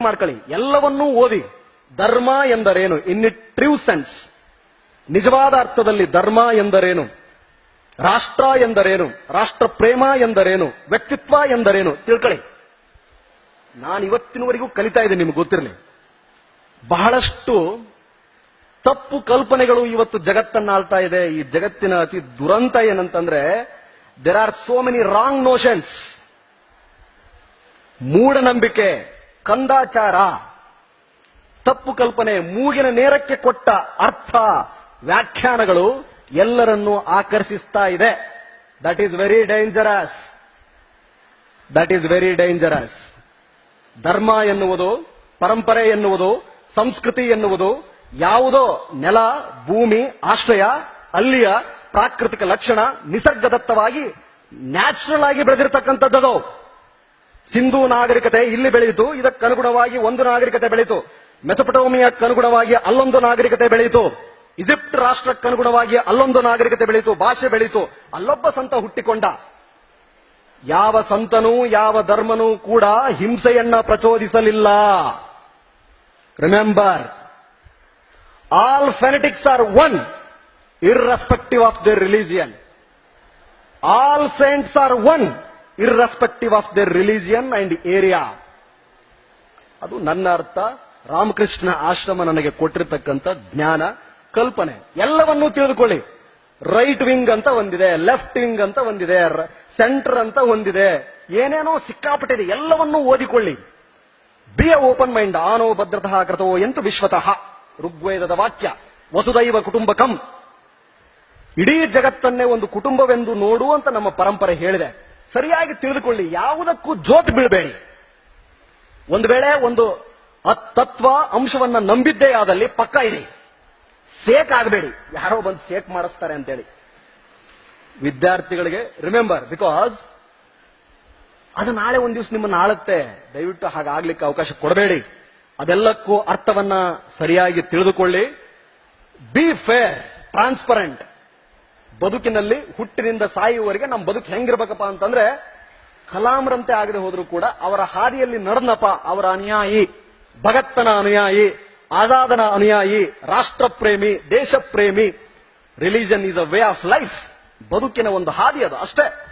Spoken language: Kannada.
ಮಾಡ್ಕೊಳ್ಳಿ, ಎಲ್ಲವನ್ನೂ ಓದಿ. ಧರ್ಮ ಎಂದರೇನು ಇನ್ ಇಟ್ ಟ್ರೂ ಸೆನ್ಸ್, ನಿಜವಾದ ಅರ್ಥದಲ್ಲಿ ಧರ್ಮ ಎಂದರೇನು, ರಾಷ್ಟ್ರ ಎಂದರೇನು, ರಾಷ್ಟ್ರ ಪ್ರೇಮ ಎಂದರೇನು, ವ್ಯಕ್ತಿತ್ವ ಎಂದರೇನು ತಿಳ್ಕೊಳ್ಳಿ. ನಾನು ಇವತ್ತಿನವರೆಗೂ ಕಲಿತಾ ಇದ್ದೀನಿ, ನಿಮ್ಗೆ ಗೊತ್ತಿರಲಿ. ಬಹಳಷ್ಟು ತಪ್ಪು ಕಲ್ಪನೆಗಳು ಇವತ್ತು ಜಗತ್ತನ್ನ ಆಳ್ತಾ ಇದೆ. ಈ ಜಗತ್ತಿನ ಅತಿ ದುರಂತ ಏನಂತಂದ್ರೆ there are so many wrong notions. ಮೂಢನಂಬಿಕೆ, ಕಂದಾಚಾರ, ತಪ್ಪು ಕಲ್ಪನೆ, ಮೂಗಿನ ನೇರಕ್ಕೆ ಕೊಟ್ಟ ಅರ್ಥ, ವ್ಯಾಖ್ಯಾನಗಳು ಎಲ್ಲರನ್ನೂ ಆಕರ್ಷಿಸ್ತಾ ಇದೆ. That is very dangerous. That is very dangerous. ಧರ್ಮ ಎನ್ನುವುದು, ಪರಂಪರೆ ಎನ್ನುವುದು, ಸಂಸ್ಕೃತಿ ಎನ್ನುವುದು ಯಾವುದೋ ನೆಲ, ಭೂಮಿ, ಆಶ್ರಯ, ಅಲ್ಲಿಯ ಪ್ರಾಕೃತಿಕ ಲಕ್ಷಣ, ನಿಸರ್ಗದತ್ತವಾಗಿ ನ್ಯಾಚುರಲ್ ಆಗಿ ಬೆಳೆದಿರತಕ್ಕಂಥದ್ದು. ಸಿಂಧೂ ನಾಗರಿಕತೆ ಇಲ್ಲಿ ಬೆಳೆಯಿತು, ಇದಕ್ಕನುಗುಣವಾಗಿ ಒಂದು ನಾಗರಿಕತೆ ಬೆಳೆಯಿತು. ಮೆಸೊಪಟೋಮಿಯಾಕ್ಕನುಗುಣವಾಗಿ ಅಲ್ಲೊಂದು ನಾಗರಿಕತೆ ಬೆಳೆಯಿತು. ಈಜಿಪ್ಟ್ ರಾಷ್ಟ್ರಕ್ಕನುಗುಣವಾಗಿ ಅಲ್ಲೊಂದು ನಾಗರಿಕತೆ ಬೆಳೆಯಿತು, ಭಾಷೆ ಬೆಳೆಯಿತು. ಅಲ್ಲೊಬ್ಬ ಸಂತ ಹುಟ್ಟಿಕೊಂಡ. ಯಾವ ಸಂತನೂ ಯಾವ ಧರ್ಮನೂ ಕೂಡ ಹಿಂಸೆಯನ್ನ ಪ್ರಚೋದಿಸಲಿಲ್ಲ. Remember, all fanatics are one irrespective of their religion. All saints are one irrespective of their religion and area. ಅದು ನನ್ನ ಅರ್ಥ. ರಾಮಕೃಷ್ಣ ಆಶ್ರಮ ನನಗೆ ಕೊಟ್ಟಿರತಕ್ಕಂಥ ಜ್ಞಾನ, ಕಲ್ಪನೆ. ಎಲ್ಲವನ್ನೂ ತಿಳಿದುಕೊಳ್ಳಿ. ರೈಟ್ ವಿಂಗ್ ಅಂತ ಒಂದಿದೆ, ಲೆಫ್ಟ್ ವಿಂಗ್ ಅಂತ ಒಂದಿದೆ, ಸೆಂಟರ್ ಅಂತ ಒಂದಿದೆ, ಏನೇನೋ ಸಿಕ್ಕಾಪಟ್ಟಿದೆ. ಎಲ್ಲವನ್ನೂ ಓದಿಕೊಳ್ಳಿ. Be a open mind. ಆನೋ ಭದ್ರತಃ ಕೃತೋ ಎಂತು ವಿಶ್ವತಃ, ಋಗ್ವೇದದ ವಾಕ್ಯ. ವಸುದೈವ ಕುಟುಂಬಕಂ. ಇಡೀ ಜಗತ್ತನ್ನೇ ಒಂದು ಕುಟುಂಬವೆಂದು ನೋಡು ಅಂತ ನಮ್ಮ ಪರಂಪರೆ ಹೇಳಿದೆ. ಸರಿಯಾಗಿ ತಿಳಿದುಕೊಳ್ಳಿ. ಯಾವುದಕ್ಕೂ ಜೋತ್ ಬೀಳಬೇಡಿ. ಒಂದು ವೇಳೆ ಒಂದು ತತ್ವ ಅಂಶವನ್ನ ನಂಬಿದ್ದೇ ಆದಲ್ಲಿ ಪಕ್ಕ ಇರಿ. ಸೇಕ್ ಆಗಬೇಡಿ. ಯಾರೋ ಬಂದು ಸೇಕ್ ಮಾಡಿಸ್ತಾರೆ ಅಂತೇಳಿ. ವಿದ್ಯಾರ್ಥಿಗಳಿಗೆ ರಿಮೆಂಬರ್, ಬಿಕಾಸ್ ಅದು ನಾಳೆ ಒಂದ್ ದಿವಸ ನಿಮ್ಮನ್ನು ಆಳುತ್ತೆ. ದಯವಿಟ್ಟು ಹಾಗಾಗ್ಲಿಕ್ಕೆ ಅವಕಾಶ ಕೊಡಬೇಡಿ. ಅದೆಲ್ಲಕ್ಕೂ ಅರ್ಥವನ್ನ ಸರಿಯಾಗಿ ತಿಳಿದುಕೊಳ್ಳಿ. B fair, transparent. ಬದುಕಿನಲ್ಲಿ ಹುಟ್ಟಿನಿಂದ ಸಾಯುವವರೆಗೆ ನಮ್ಮ ಬದುಕು ಹೆಂಗಿರ್ಬೇಕಪ್ಪ ಅಂತಂದ್ರೆ, ಕಲಾಂರಂತೆ ಆಗದೆ ಹೋದ್ರೂ ಕೂಡ ಅವರ ಹಾದಿಯಲ್ಲಿ ನಡೆದನಪ್ಪ, ಅವರ ಅನುಯಾಯಿ, ಭಗತ್ತನ ಅನುಯಾಯಿ, ಆಜಾದನ ಅನುಯಾಯಿ, ರಾಷ್ಟ್ರಪ್ರೇಮಿ, ದೇಶಪ್ರೇಮಿ. Religion is a way of life. ಬದುಕಿನ ಒಂದು ಹಾದಿ ಅದು ಅಷ್ಟೇ.